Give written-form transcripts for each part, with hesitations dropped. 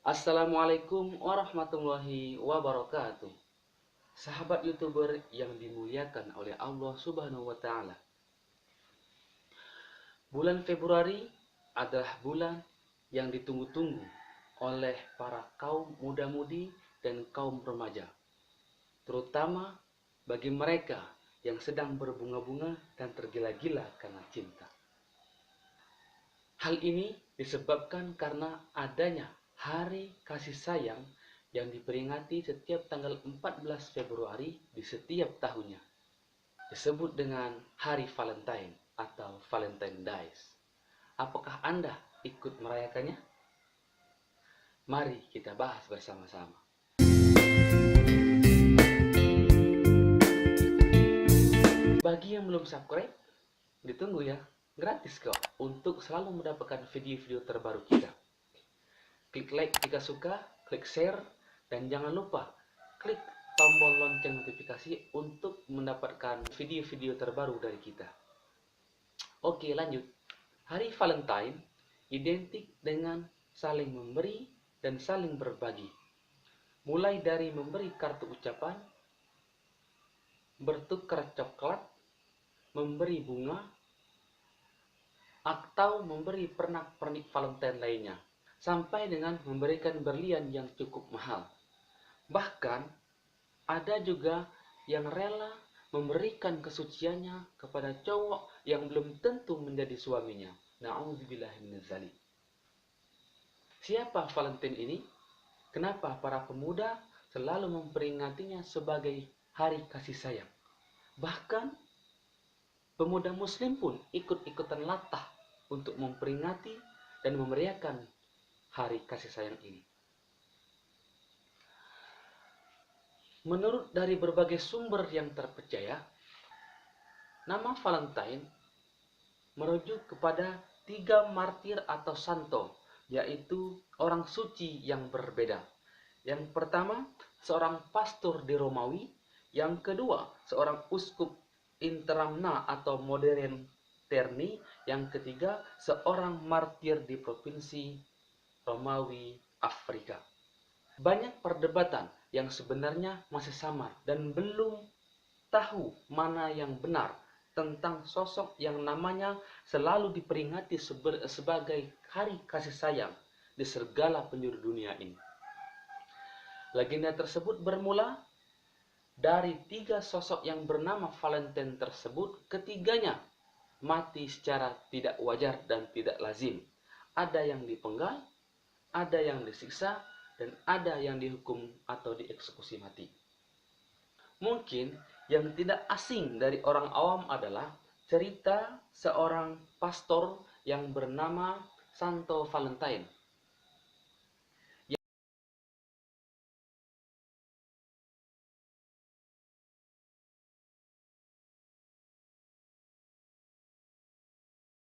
Assalamualaikum warahmatullahi wabarakatuh. Sahabat YouTuber yang dimuliakan oleh Allah Subhanahu wa taala. Bulan Februari adalah bulan yang ditunggu-tunggu oleh para kaum muda-mudi dan kaum remaja, terutama bagi mereka yang sedang berbunga-bunga dan tergila-gila karena cinta. Hal ini disebabkan karena adanya Hari Kasih Sayang yang diperingati setiap tanggal 14 Februari di setiap tahunnya. Disebut dengan Hari Valentine atau Valentine Days. Apakah Anda ikut merayakannya? Mari kita bahas bersama-sama. Bagi yang belum subscribe, ditunggu ya. Gratis kok untuk selalu mendapatkan video-video terbaru kita. Klik like jika suka, klik share, dan jangan lupa klik tombol lonceng notifikasi untuk mendapatkan video-video terbaru dari kita. Oke, lanjut. Hari Valentine identik dengan saling memberi dan saling berbagi. Mulai dari memberi kartu ucapan, bertukar coklat, memberi bunga, atau memberi pernak-pernik Valentine lainnya, sampai dengan memberikan berlian yang cukup mahal. Bahkan, ada juga yang rela memberikan kesuciannya kepada cowok yang belum tentu menjadi suaminya. Na'udzubillahiminadzalik. Siapa Valentine ini? Kenapa para pemuda selalu memperingatinya sebagai hari kasih sayang? Bahkan, pemuda muslim pun ikut-ikutan latah untuk memperingati dan memeriahkan hari kasih sayang ini. Menurut dari berbagai sumber yang terpercaya, nama Valentine merujuk kepada 3 martir atau santo, yaitu orang suci yang berbeda. Yang pertama, seorang pastor di Romawi. Yang kedua, seorang uskup Interamna atau modern Terni. Yang ketiga, seorang martir di provinsi Romawi, Afrika. Banyak perdebatan yang sebenarnya masih samar dan belum tahu mana yang benar tentang sosok yang namanya selalu diperingati sebagai hari kasih sayang di segala penjuru dunia ini. Legenda tersebut bermula dari 3 sosok yang bernama Valentine tersebut. Ketiganya mati secara tidak wajar dan tidak lazim. Ada yang dipenggal, ada yang disiksa, dan ada yang dihukum atau dieksekusi mati. Mungkin yang tidak asing dari orang awam adalah cerita seorang pastor yang bernama Santo Valentine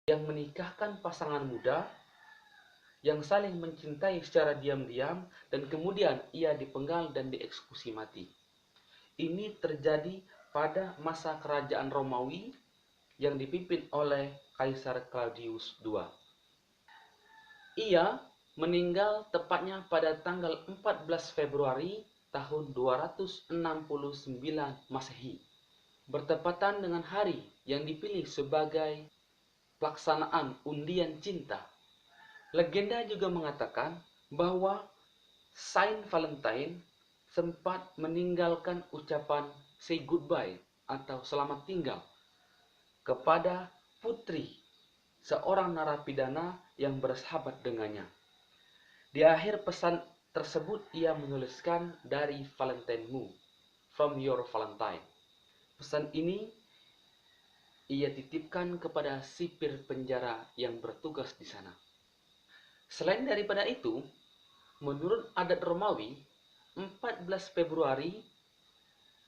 yang menikahkan pasangan muda yang saling mencintai secara diam-diam dan kemudian ia dipenggal dan dieksekusi mati. Ini terjadi pada masa kerajaan Romawi yang dipimpin oleh Kaisar Claudius II. Ia meninggal tepatnya pada tanggal 14 Februari tahun 269 Masehi, bertepatan dengan hari yang dipilih sebagai pelaksanaan undian cinta. Legenda juga mengatakan bahwa Saint Valentine sempat meninggalkan ucapan say goodbye atau selamat tinggal kepada putri seorang narapidana yang bersahabat dengannya. Di akhir pesan tersebut ia menuliskan dari Valentine-mu, from your Valentine. Pesan ini ia titipkan kepada sipir penjara yang bertugas di sana. Selain daripada itu, menurut adat Romawi, 14 Februari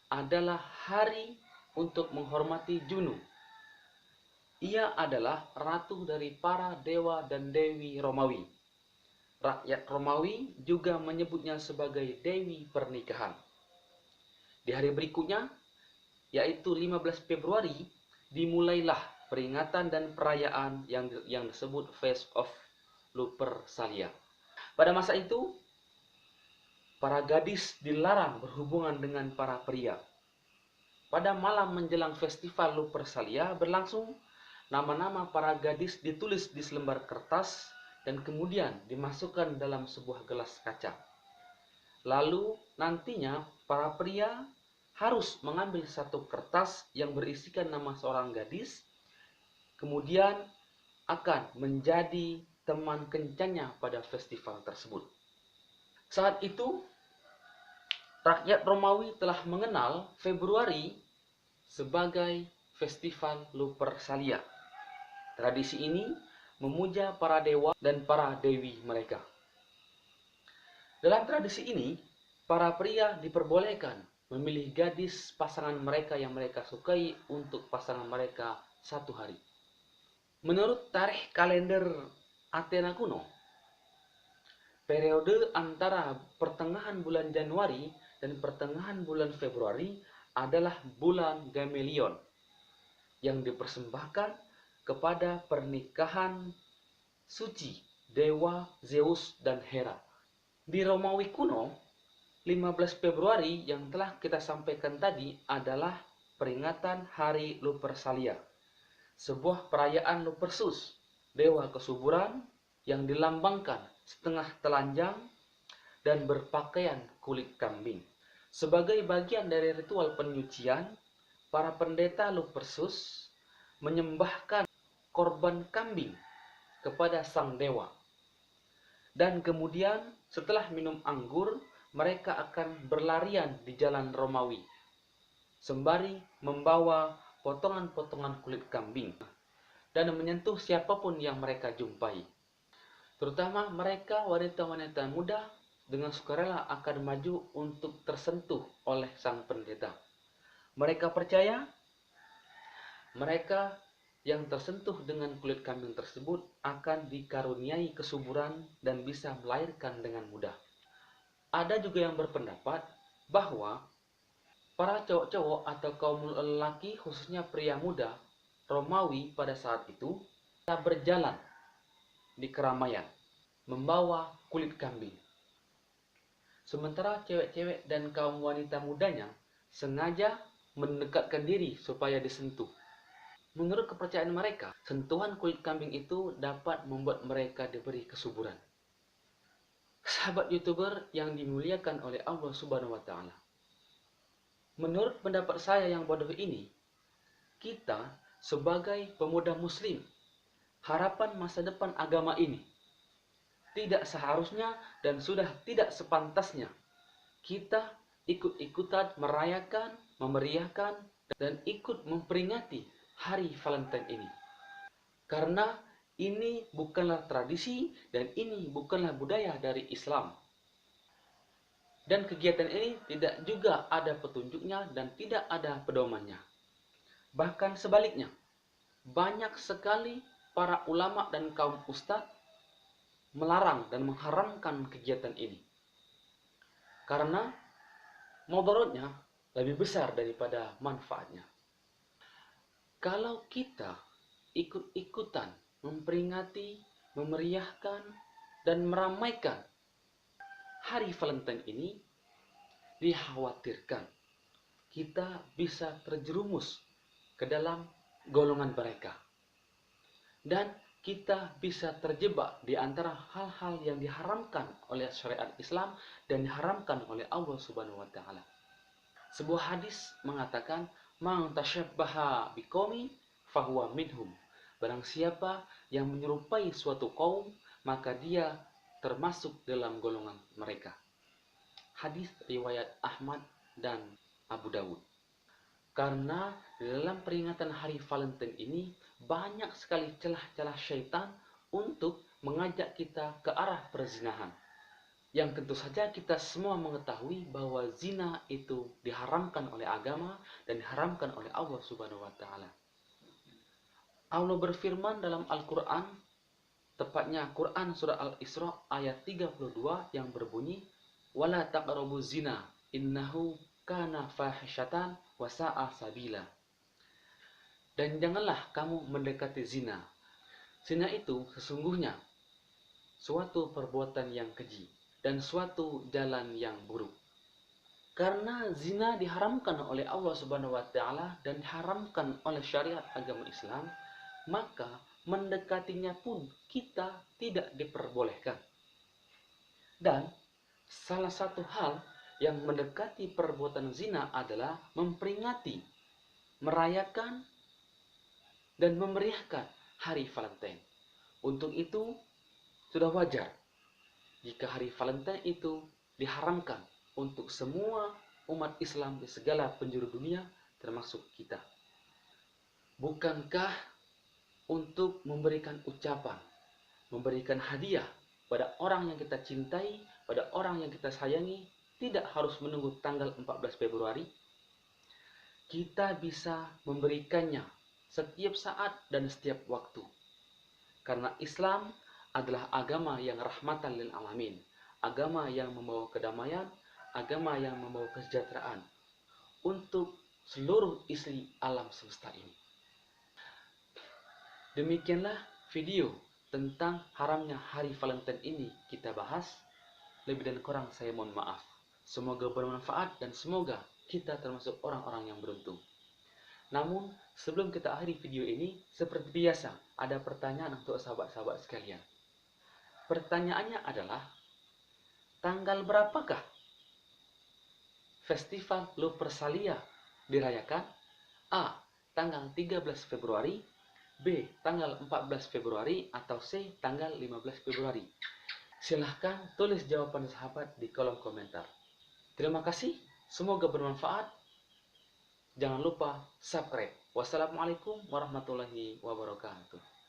adalah hari untuk menghormati Juno. Ia adalah ratu dari para dewa dan dewi Romawi. Rakyat Romawi juga menyebutnya sebagai dewi pernikahan. Di hari berikutnya, yaitu 15 Februari, dimulailah peringatan dan perayaan yang disebut Feast of Lupercalia. Pada masa itu, para gadis dilarang berhubungan dengan para pria. Pada malam menjelang festival Lupercalia berlangsung, nama-nama para gadis ditulis di selembar kertas dan kemudian dimasukkan dalam sebuah gelas kaca. Lalu nantinya para pria harus mengambil satu kertas yang berisikan nama seorang gadis, kemudian akan menjadi teman kencannya pada festival tersebut. Saat itu, rakyat Romawi telah mengenal Februari sebagai Festival Lupercalia. Tradisi ini memuja para dewa dan para dewi mereka. Dalam tradisi ini, para pria diperbolehkan memilih gadis pasangan mereka yang mereka sukai untuk pasangan mereka satu hari. Menurut tarikh kalender Athena kuno, periode antara pertengahan bulan Januari dan pertengahan bulan Februari adalah bulan Gamelion yang dipersembahkan kepada pernikahan suci dewa Zeus dan Hera. Di Romawi kuno, 15 Februari yang telah kita sampaikan tadi adalah peringatan Hari Lupercalia, sebuah perayaan Lupersus, dewa kesuburan yang dilambangkan setengah telanjang dan berpakaian kulit kambing. Sebagai bagian dari ritual penyucian, para pendeta Lupersus menyembahkan korban kambing kepada sang dewa. Dan kemudian setelah minum anggur, mereka akan berlarian di jalan Romawi, sembari membawa potongan-potongan kulit kambing dan menyentuh siapapun yang mereka jumpai. Terutama mereka wanita-wanita muda dengan sukarela akan maju untuk tersentuh oleh sang pendeta. Mereka percaya mereka yang tersentuh dengan kulit kambing tersebut akan dikaruniai kesuburan dan bisa melahirkan dengan mudah. Ada juga yang berpendapat bahwa para cowok-cowok atau kaum lelaki, khususnya pria muda Romawi pada saat itu, berjalan di keramaian membawa kulit kambing. Sementara cewek-cewek dan kaum wanita mudanya sengaja mendekatkan diri supaya disentuh. Menurut kepercayaan mereka, sentuhan kulit kambing itu dapat membuat mereka diberi kesuburan. Sahabat YouTuber yang dimuliakan oleh Allah Subhanahu wa Ta'ala, menurut pendapat saya yang bodoh ini, kita sebagai pemuda Muslim, harapan masa depan agama ini, tidak seharusnya dan sudah tidak sepantasnya kita ikut-ikutan merayakan, memeriahkan, dan ikut memperingati Hari Valentine ini. Karena ini bukanlah tradisi dan ini bukanlah budaya dari Islam. Dan kegiatan ini tidak juga ada petunjuknya dan tidak ada pedomannya. Bahkan sebaliknya, banyak sekali para ulama dan kaum ustadz melarang dan mengharamkan kegiatan ini. Karena mudaratnya lebih besar daripada manfaatnya. Kalau kita ikut-ikutan memperingati, memeriahkan, dan meramaikan Hari Valentine ini, dikhawatirkan kita bisa terjerumus ke dalam golongan mereka. Dan kita bisa terjebak di antara hal-hal yang diharamkan oleh syariat Islam dan diharamkan oleh Allah Subhanahu wa Ta'ala. Sebuah hadis mengatakan, "Man tasyabbaha biqaumin fahuwa minhum." Barang siapa yang menyerupai suatu kaum, maka dia termasuk dalam golongan mereka. Hadis riwayat Ahmad dan Abu Dawud. Karena di dalam peringatan Hari Valentine ini banyak sekali celah-celah syaitan untuk mengajak kita ke arah perzinahan. Yang tentu saja kita semua mengetahui bahwa zina itu diharamkan oleh agama dan diharamkan oleh Allah Subhanahu wa Ta'ala. Allah berfirman dalam Al-Quran, tepatnya Quran surah Al-Isra ayat 32 yang berbunyi, "Wala taqrabu zina innahu kana fahisyatan wa sa'a sabila." Dan janganlah kamu mendekati zina. Zina itu sesungguhnya suatu perbuatan yang keji dan suatu jalan yang buruk. Karena zina diharamkan oleh Allah Subhanahu wa taala dan diharamkan oleh syariat agama Islam, maka mendekatinya pun kita tidak diperbolehkan. Dan salah satu hal yang mendekati perbuatan zina adalah memperingati, merayakan, dan memeriahkan hari Valentine. Untuk itu, sudah wajar jika hari Valentine itu diharamkan untuk semua umat Islam di segala penjuru dunia, termasuk kita. Bukankah untuk memberikan ucapan, memberikan hadiah pada orang yang kita cintai, pada orang yang kita sayangi, tidak harus menunggu tanggal 14 Februari? Kita bisa memberikannya setiap saat dan setiap waktu. Karena Islam adalah agama yang rahmatan lil alamin, agama yang membawa kedamaian, agama yang membawa kesejahteraan untuk seluruh isi alam semesta ini. Demikianlah video tentang haramnya hari Valentine ini kita bahas. Lebih dan kurang saya mohon maaf. Semoga bermanfaat dan semoga kita termasuk orang-orang yang beruntung. Namun sebelum kita akhiri video ini, seperti biasa ada pertanyaan untuk sahabat-sahabat sekalian. Pertanyaannya adalah, tanggal berapakah Festival Lupercalia dirayakan? A. Tanggal 13 Februari, B. Tanggal 14 Februari, atau C. Tanggal 15 Februari? Silahkan tulis jawaban sahabat di kolom komentar. Terima kasih, semoga bermanfaat. Jangan lupa subscribe. Wassalamualaikum warahmatullahi wabarakatuh.